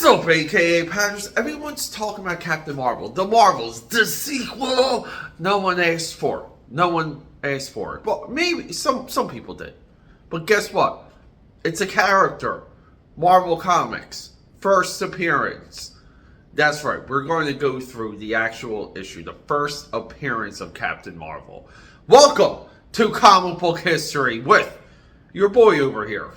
up, aka Patters? Everyone's talking about Captain Marvel. The Marvels, the sequel. No one asked for it. No one asked for it. Well, maybe some people did. But guess what? It's a character. Marvel Comics. First appearance. That's right. We're going to go through the actual issue. The first appearance of Captain Marvel. Welcome to Comic Book History with your boy over here.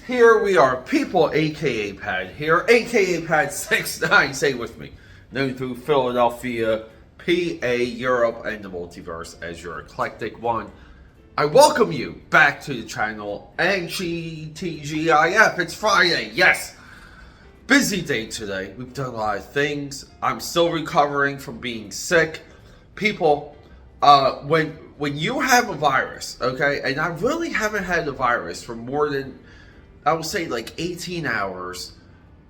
Here we are, people, aka Pad here, aka Pad 69, say it with me, known through Philadelphia, PA, Europe, and the multiverse as your eclectic one. I welcome you back to the channel, and TGIF, it's Friday, yes! Busy day today, we've done a lot of things, I'm still recovering from being sick. People, when you have a virus, okay, and I really haven't had a virus for more than, I would say, like 18 hours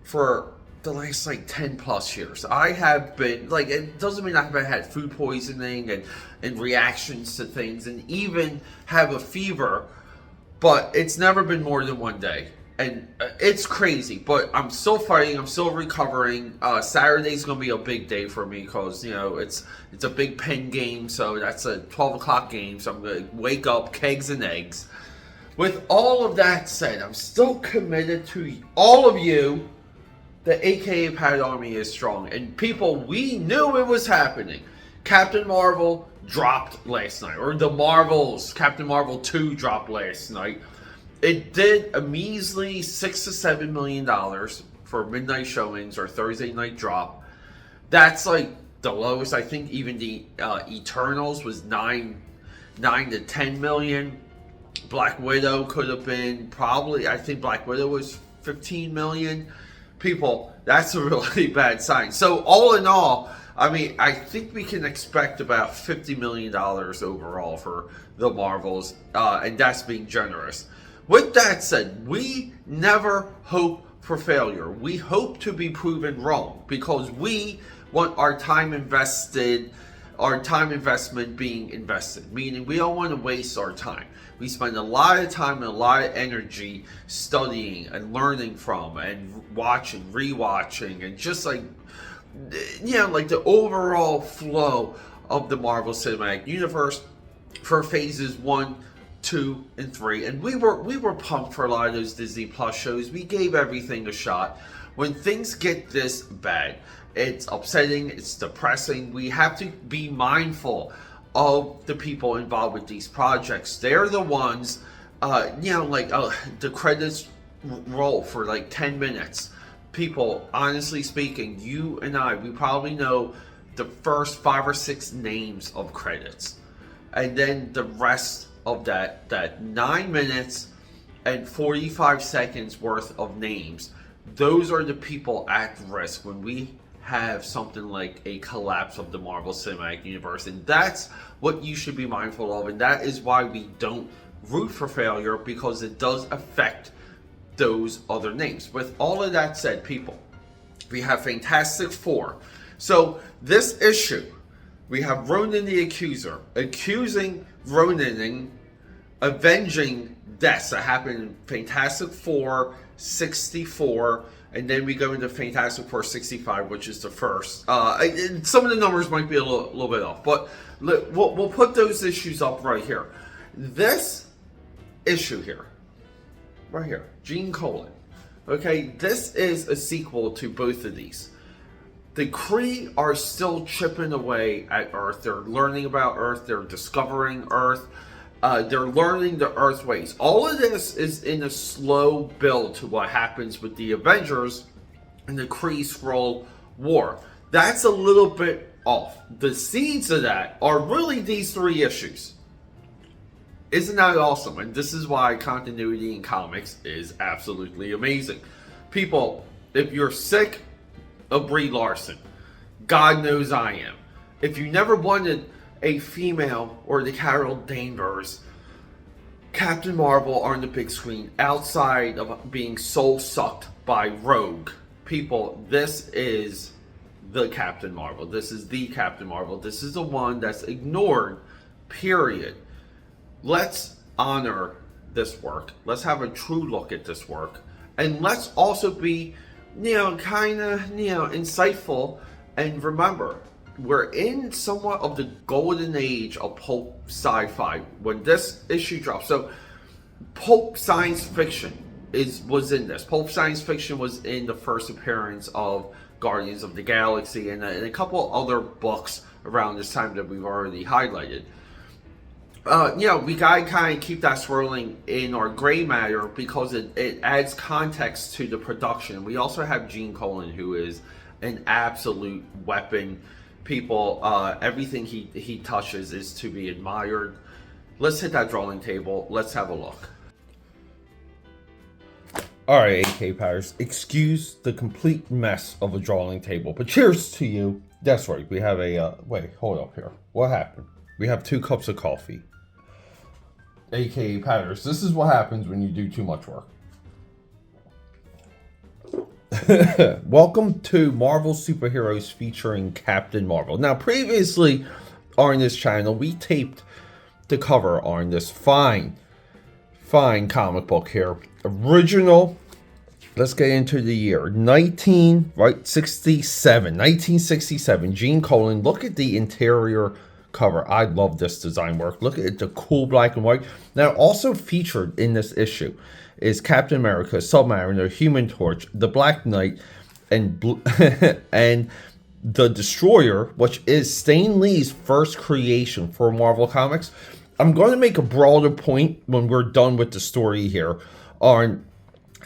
for the last like 10 plus years. I have been, like, it doesn't mean I haven't had food poisoning and reactions to things and even have a fever, but it's never been more than one day. And it's crazy, but I'm still fighting, I'm still recovering. Saturday's going to be a big day for me because, you know, it's a big pen game, so that's a 12 o'clock game, so I'm going to wake up, kegs and eggs. With all of that said, I'm still committed to all of you. The AKA Pad Army is strong. And people, we knew it was happening. Captain Marvel dropped last night. Or the Marvels, Captain Marvel 2 dropped last night. It did a measly $6 to $7 million for midnight showings or Thursday night drop. That's like the lowest. I think even the Eternals was 9 to 10 million. Black Widow could have been probably, I think Black Widow was 15 million. People, that's a really bad sign. So all in all, I mean, I think we can expect about $50 million overall for the Marvels, and that's being generous. With that said, we never hope for failure. We hope to be proven wrong because we want our time investment being invested, meaning we don't want to waste our time. We spend a lot of time and a lot of energy studying and learning from and watching, rewatching, and just like, you know, like the overall flow of the Marvel Cinematic Universe for phases 1, 2, and 3. And we were pumped for a lot of those Disney Plus shows. We gave everything a shot. When things get this bad, it's upsetting, it's depressing. We have to be mindful of the people involved with these projects. They're the ones, you know, like the credits roll for like 10 minutes. People, honestly speaking, you and I, we probably know the first 5 or 6 names of credits. And then the rest of that 9 minutes and 45 seconds worth of names, those are the people at risk when we have something like a collapse of the Marvel Cinematic Universe. And that's what you should be mindful of, and that is why we don't root for failure, because it does affect those other names. With all of that said, people, we have Fantastic Four. So this issue, we have Ronan the Accuser accusing Ronan, avenging deaths that happened in Fantastic Four 64, and then we go into Fantastic Four 65, which is the first. Some of the numbers might be a little bit off, but we'll put those issues up right here. This issue here, right here, Gene Colan. Okay, this is a sequel to both of these. The Kree are still chipping away at Earth. They're learning about Earth. They're discovering Earth. They're learning the Earth ways. All of this is in a slow build to what happens with the Avengers and the Kree-Skrull War. That's a little bit off. The seeds of that are really these 3 issues. Isn't that awesome? And this is why continuity in comics is absolutely amazing. People, if you're sick of Brie Larson, God knows I am. If you never wanted a female or the Carol Danvers, Captain Marvel on the big screen outside of being soul sucked by Rogue, people, this is the Captain Marvel. This is the Captain Marvel. This is the one that's ignored, period. Let's honor this work. Let's have a true look at this work. And let's also be, kind of, insightful. And remember, we're in somewhat of the golden age of pulp sci-fi when this issue drops. So, pulp science fiction was in this. Pulp science fiction was in the first appearance of Guardians of the Galaxy and a couple other books around this time that we've already highlighted. We gotta kind of keep that swirling in our gray matter because it adds context to the production. We also have Gene Colan, who is an absolute weapon. People, everything he touches is to be admired. Let's hit that drawing table. Let's have a look. Alright, AK Powers, excuse the complete mess of a drawing table, but cheers to you. That's right, we have a, wait, hold up here. What happened? We have 2 cups of coffee. AKA Powers, this is what happens when you do too much work. Welcome to Marvel Superheroes featuring Captain Marvel. Now, previously on this channel, we taped the cover on this fine comic book here. Original, let's get into the year 1967. Gene Colan. Look at the interior cover. I love this design work. Look at the cool black and white. Now, also featured in this issue is Captain America, Submariner, Human Torch, the Black Knight, and and the Destroyer, which is Stan Lee's first creation for Marvel Comics. I'm going to make a broader point when we're done with the story here on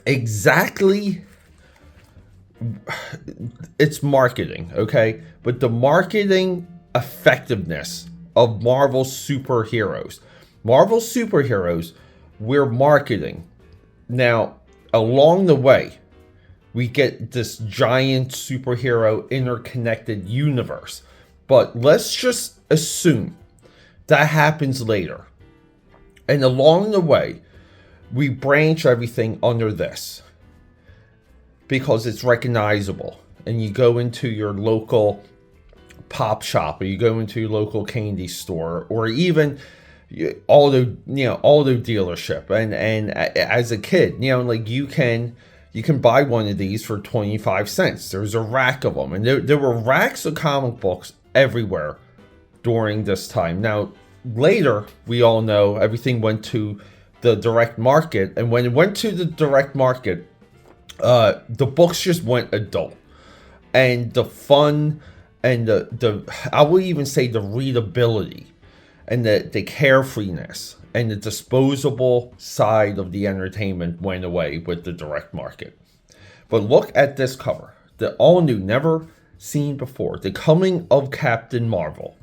exactly its marketing, okay? But the marketing effectiveness of Marvel superheroes. Marvel superheroes, we're marketing. Now, along the way, we get this giant superhero interconnected universe. But let's just assume that happens later. And along the way, we branch everything under this because it's recognizable. And you go into your local pop shop, or you go into your local candy store, or even auto dealership. And as a kid, like you can buy one of these for 25 cents. There's a rack of them, and there were racks of comic books everywhere during this time. Now, later, we all know everything went to the direct market, and when it went to the direct market, the books just went adult, and the fun and the I will even say the readability and the carefreeness and the disposable side of the entertainment went away with the direct market. But look at this cover, the all new, never seen before, the coming of Captain Marvel.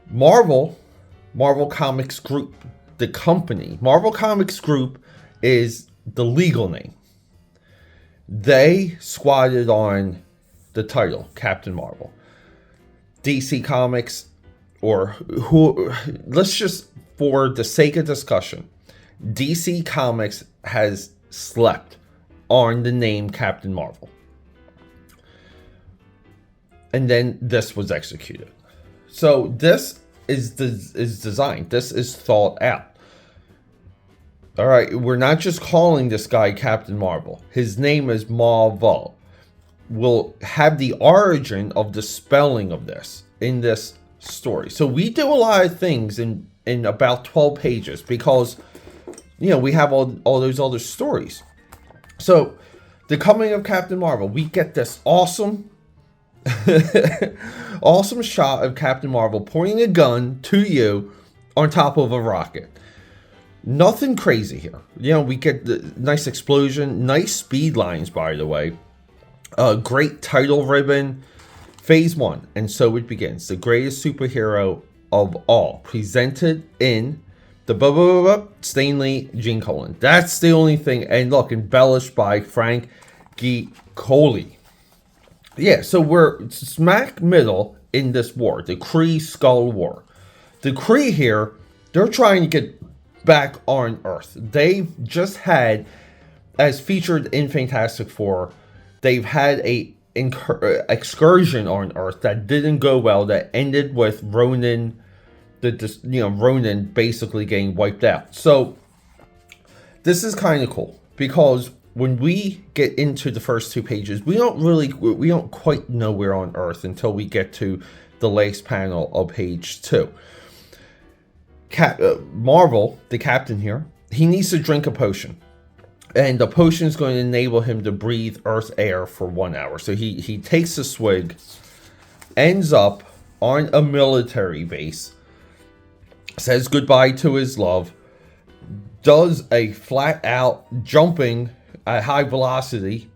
Marvel Comics Group, the company, Marvel Comics Group is the legal name. They squatted on the title, Captain Marvel. DC Comics, or who, let's just, for the sake of discussion, DC Comics has slept on the name Captain Marvel. And then this was executed. So this is designed. This is thought out. All right, we're not just calling this guy Captain Marvel. His name is Marvel. We'll have the origin of the spelling of this in this story. So we do a lot of things in about 12 pages because, we have all those other stories. So the coming of Captain Marvel, we get this awesome awesome shot of Captain Marvel pointing a gun to you on top of a rocket. Nothing crazy here. We get the nice explosion, nice speed lines, by the way. Great title ribbon. Phase 1, and so it begins. The greatest superhero of all, presented in the Stan Lee, Gene Colan. That's the only thing. And look, embellished by Frank Giaccoli. Yeah, so we're smack middle in this war, the Kree Skull War. The Kree here, they're trying to get back on Earth. They've just had, as featured in Fantastic Four, they've had a excursion on Earth that didn't go well, that ended with Ronan, Ronan basically getting wiped out. So this is kind of cool, because when we get into the first 2 pages, we don't quite know we're on Earth until we get to the last panel of page 2. Marvel, the captain here, he needs to drink a potion. And the potion is going to enable him to breathe Earth air for 1 hour. So he takes a swig, ends up on a military base, says goodbye to his love, does a flat out jumping at high velocity,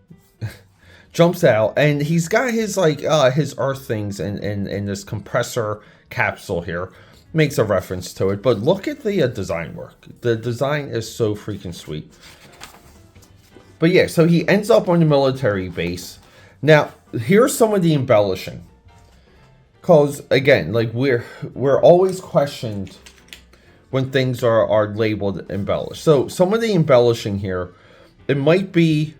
jumps out, and he's got his his Earth things in this compressor capsule here. Makes a reference to it, but look at the design work. The design is so freaking sweet. But yeah, so he ends up on the military base. Now, here's some of the embellishing. Because, again, like, we're always questioned when things are labeled embellished. So, some of the embellishing here, it might be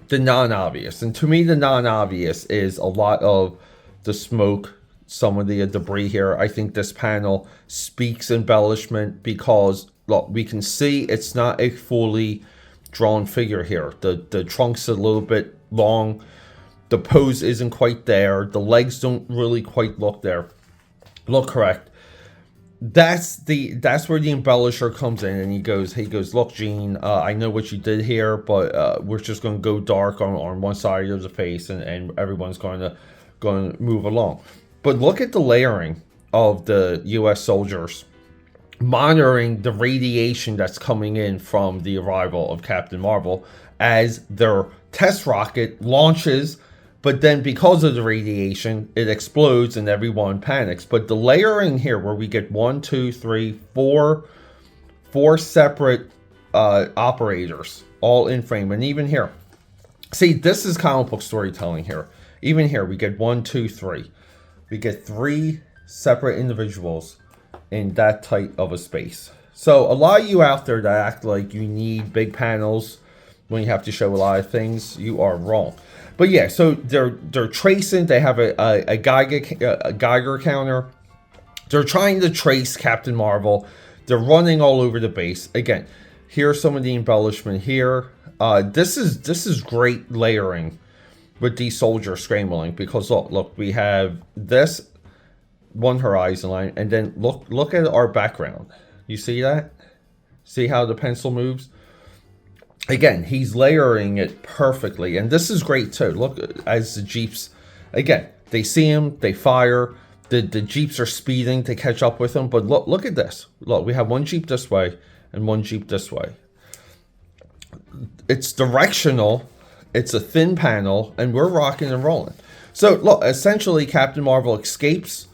the non-obvious. And to me, the non-obvious is a lot of the smoke, some of the debris here. I think this panel speaks embellishment because, look, we can see it's not a fully drawn figure here. The trunk's a little bit long. The pose isn't quite there. The legs don't really quite look correct. That's where the embellisher comes in, and he goes, look, Gene, I know what you did here, but we're just going to go dark on one side of the face, and everyone's going to move along. But look at the layering of the U.S. soldiers monitoring the radiation that's coming in from the arrival of Captain Marvel as their test rocket launches, but then because of the radiation, it explodes and everyone panics. But the layering here, where we get 1, 2, 3, 4 separate operators all in frame, and even here, see, this is comic book storytelling here. Even here, we get 1, 2, 3. We get 3 separate individuals in that tight of a space. So a lot of you out there that act like you need big panels when you have to show a lot of things, you are wrong. But yeah, so they're tracing. They have a Geiger counter. They're trying to trace Captain Marvel. They're running all over the base. Again, here's some of the embellishment here. This is great layering with these soldiers scrambling, because look, we have this one horizon line, and then look at our background. You see that? See how the pencil moves? Again, he's layering it perfectly, and this is great too. Look, as the Jeeps, again, they see him, they fire. The Jeeps are speeding to catch up with him, but look at this. Look, we have one Jeep this way and one Jeep this way. It's directional. It's a thin panel, and we're rocking and rolling. So look, essentially, Captain Marvel escapes.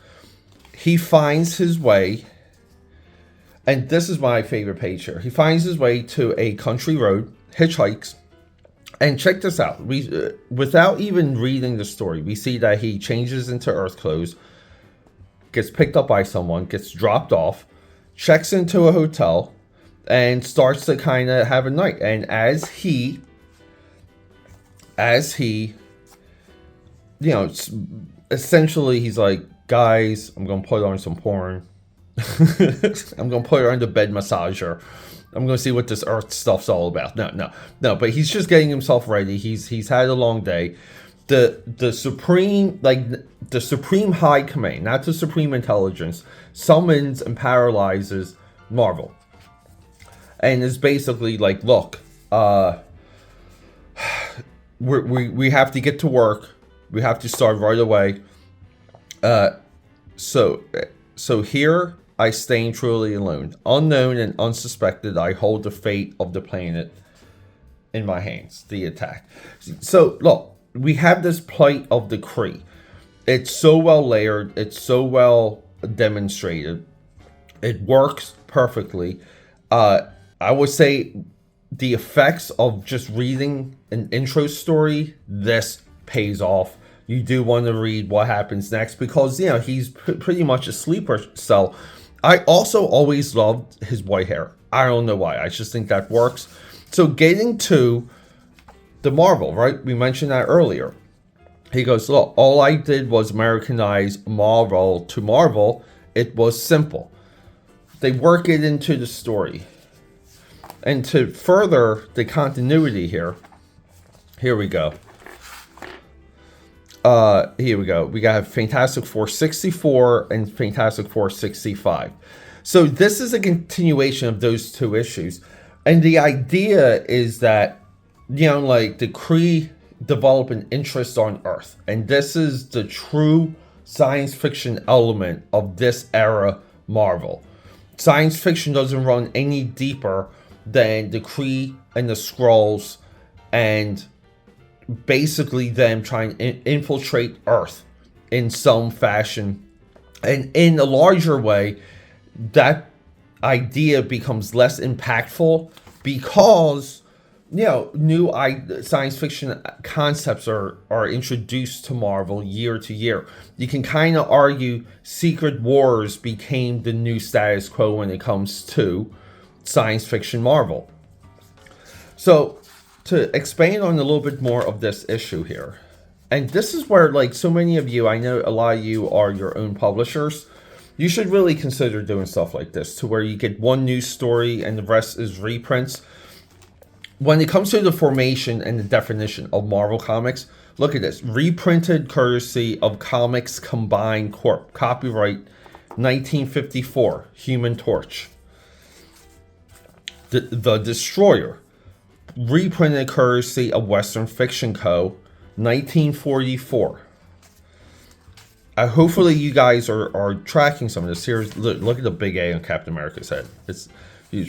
He finds his way, and this is my favorite page here. He finds his way to a country road, hitchhikes, and check this out. Without even reading the story, we see that he changes into Earth clothes, gets picked up by someone, gets dropped off, checks into a hotel, and starts to kind of have a night. And as he, you know, essentially he's like, guys, I'm going to put on some porn. I'm going to put her on the bed massager. I'm going to see what this Earth stuff's all about. No. But he's just getting himself ready. He's had a long day. The supreme, the supreme high command, not the supreme intelligence, summons and paralyzes Marvel. And is basically like, look, we have to get to work. We have to start right away. So here I stand truly alone, unknown and unsuspected. I hold the fate of the planet in my hands. The attack. So look, we have this plight of the Kree. It's so well layered. It's so well demonstrated. It works perfectly. I would say the effects of just reading an intro story, this pays off. You do want to read what happens next, because, you know, he's pretty much a sleeper cell. I also always loved his white hair. I don't know why. I just think that works. So getting to the Marvel, right? We mentioned that earlier. He goes, look, all I did was Americanize Marvel to Marvel. It was simple. They work it into the story. And to further the continuity here we go. Here we go. We got Fantastic Four 64 and Fantastic Four 65. So this is a continuation of those two issues. And the idea is that, you know, like the Kree develop an interest on Earth. And this is the true science fiction element of this era Marvel. Science fiction doesn't run any deeper than the Kree and the Skrulls and basically them trying to infiltrate Earth in some fashion. And in a larger way, that idea becomes less impactful because, you know, new science fiction concepts are introduced to Marvel year to year. You can kind of argue Secret Wars became the new status quo when it comes to science fiction Marvel. So to expand on a little bit more of this issue here, and this is where, like, so many of you, I know a lot of you are your own publishers. You should really consider doing stuff like this, to where you get one news story and the rest is reprints. When it comes to the formation and the definition of Marvel Comics, look at this. Reprinted courtesy of Comics Combined Corp. Copyright 1954. Human Torch. The Destroyer. Reprinted courtesy of Western Fiction Co. 1944. Hopefully you guys are tracking some of this. Here's, look at the big A on Captain America's head.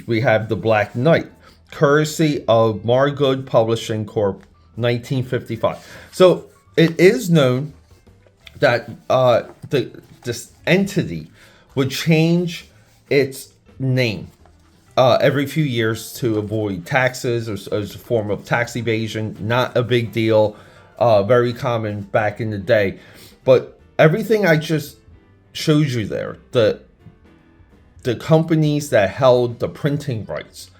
We have the Black Knight. Courtesy of Margood Publishing Corp. 1955. So it is known that this entity would change its name every few years to avoid taxes or as a form of tax evasion. Not a big deal. Very common back in the day. But everything I just showed you there, the companies that held the printing rights,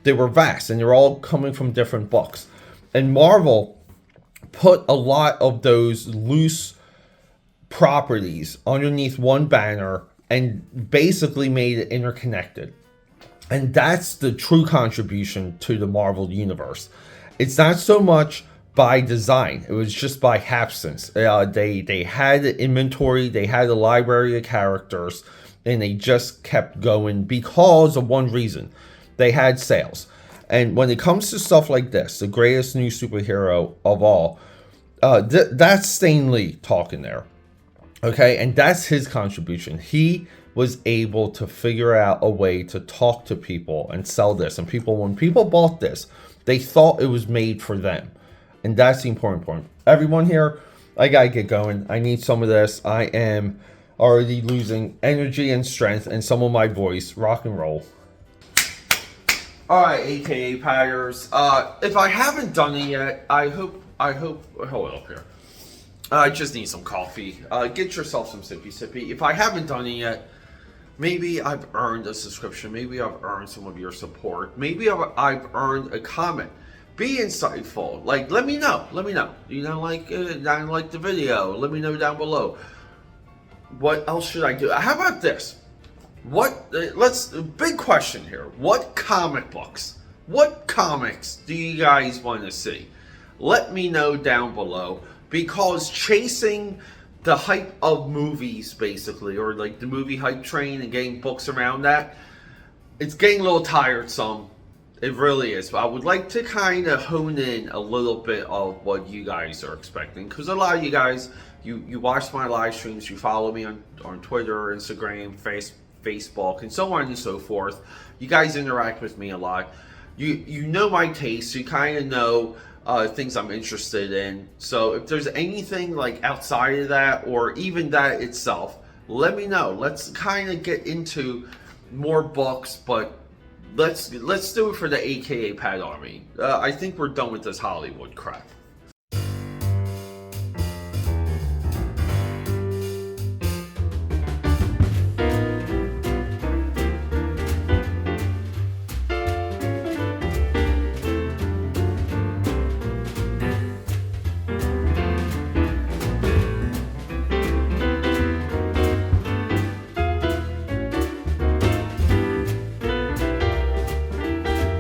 they were vast and they're all coming from different books. And Marvel put a lot of those loose properties underneath one banner and basically made it interconnected. And that's the true contribution to the Marvel universe. It's not so much by design. It was just by happenstance. They had the inventory, they had a library of characters, and they just kept going because of one reason. They had sales. And when it comes to stuff like this, the greatest new superhero of all, that's Stan Lee talking there. Okay, and that's his contribution. He was able to figure out a way to talk to people and sell this. And when people bought this, they thought it was made for them. And that's the important point. Everyone here, I gotta get going. I need some of this. I am already losing energy and strength and some of my voice. Rock and roll. Alright, AKA Patters. If I haven't done it yet, I hope, hold up here. I just need some coffee. Get yourself some sippy. If I haven't done it yet, maybe I've earned a subscription. Maybe I've earned some of your support. Maybe I've earned a comment. Be insightful. Like, let me know. You don't like the video. Let me know down below. What else should I do? How about this? Big question here. What comic books, what comics do you guys want to see? Let me know down below, because chasing the hype of movies, basically, or like the movie hype train and getting books around that, it's getting a little tiresome. It really is. But I would like to kind of hone in a little bit of what you guys are expecting, because a lot of you guys, you watch my live streams, you follow me on Twitter, Instagram, Facebook, and so on and so forth. You guys interact with me a lot. You know my taste. You kind of know things I'm interested in. So if there's anything like outside of that, or even that itself, let me know. Let's kind of get into more books, but let's do it for the AKA Pad Army. I think we're done with this Hollywood crap.